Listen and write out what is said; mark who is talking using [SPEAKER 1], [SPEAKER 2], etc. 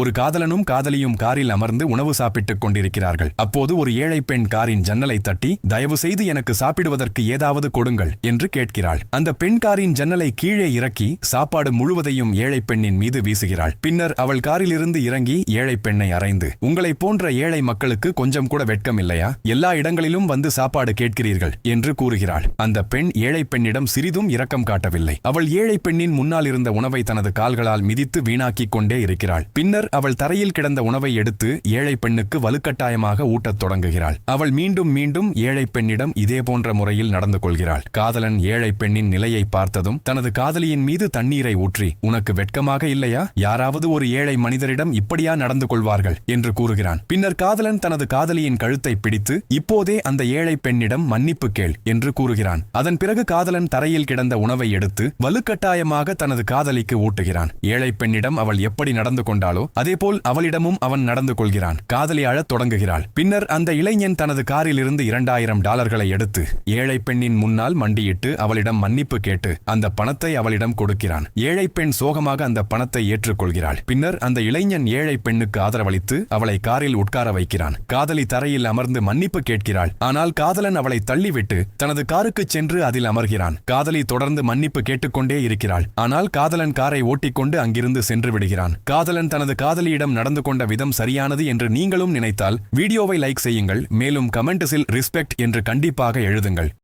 [SPEAKER 1] ஒரு காதலனும் காதலியும் காரில் அமர்ந்து உணவு சாப்பிட்டுக் கொண்டிருக்கிறார்கள். அப்போது ஒரு ஏழை பெண் காரின் ஜன்னலை தட்டி, தயவு செய்து எனக்கு சாப்பிடுவதற்கு ஏதாவது கொடுங்கள் என்று கேட்கிறாள். அந்த பெண் காரின் ஜன்னலை கீழே இறக்கி சாப்பாடு முழுவதையும் ஏழை பெண்ணின் மீது வீசுகிறாள். பின்னர் அவள் காரிலிருந்து இறங்கி ஏழை பெண்ணை அறைந்து, உங்களைப் போன்ற ஏழை மக்களுக்கு கொஞ்சம் கூட வெட்கம் இல்லையா? எல்லா இடங்களிலும் வந்து சாப்பாடு கேட்கிறீர்கள் என்று கூறுகிறாள். அந்த பெண் ஏழை பெண்ணிடம் சிறிதும் இரக்கம் காட்டவில்லை. அவள் ஏழை பெண்ணின் முன்னால் இருந்த உணவை தனது கால்களால் மிதித்து வீணாக்கிக் கொண்டே இருக்கிறாள். பின்னர் அவள் தரையில் கிடந்த உணவை எடுத்து ஏழை பெண்ணுக்கு வலுக்கட்டாயமாக ஊட்டத் தொடங்குகிறாள். அவள் மீண்டும் மீண்டும் ஏழை பெண்ணிடம் இதேபோன்ற முறையில் நடந்து கொள்கிறாள். காதலன் ஏழை பெண்ணின் நிலையை பார்த்ததும் தனது காதலியின் மீது தண்ணீரை ஊற்றி, உனக்கு வெட்கமாக இல்லையா? யாராவது ஒரு ஏழை மனிதரிடம் இப்படியா நடந்து கொள்வார்கள் என்று கூறுகிறான். பின்னர் காதலன் தனது காதலியின் கழுத்தை பிடித்து, இப்போதே அந்த ஏழை பெண்ணிடம் மன்னிப்பு கேள் என்று கூறுகிறான். அதன் பிறகு காதலன் தரையில் கிடந்த உணவை எடுத்து வலுக்கட்டாயமாக தனது காதலிக்கு ஊட்டுகிறான். ஏழை பெண்ணிடம் அவள் எப்படி நடந்து கொண்டாளோ அதேபோல் அவளிடமும் அவன் நடந்து கொள்கிறான். காதலி அழத் தொடங்குகிறாள். பின்னர் அந்த இளைஞன் தனது காரில் இருந்து $2000 எடுத்து ஏழை பெண்ணின் முன்னால் மண்டியிட்டு அவளிடம் மன்னிப்பு கேட்டு அந்த பணத்தை அவளிடம் கொடுக்கிறான். ஏழை பெண் சோகமாக அந்த பணத்தை ஏற்றுக்கொள்கிறாள். பின்னர் அந்த இளைஞன் ஏழை பெண்ணுக்கு ஆதரவளித்து அவளை காரில் உட்கார வைக்கிறான். காதலி தரையில் அமர்ந்து மன்னிப்பு கேட்கிறாள். ஆனால் காதலன் அவளை தள்ளிவிட்டு தனது காருக்கு சென்று அதில் அமர்கிறான். காதலி தொடர்ந்து மன்னிப்பு கேட்டுக்கொண்டே இருக்கிறாள். ஆனால் காதலன் காரை ஓட்டிக்கொண்டு அங்கிருந்து சென்று விடுகிறான். காதலன் தனது காதலியிடம் நடந்து கொண்ட விதம் சரியானது என்று நீங்களும் நினைத்தால் வீடியோவை லைக் செய்யுங்கள். மேலும் கமெண்ட்ஸில் ரெஸ்பெக்ட் என்று கண்டிப்பாக எழுதுங்கள்.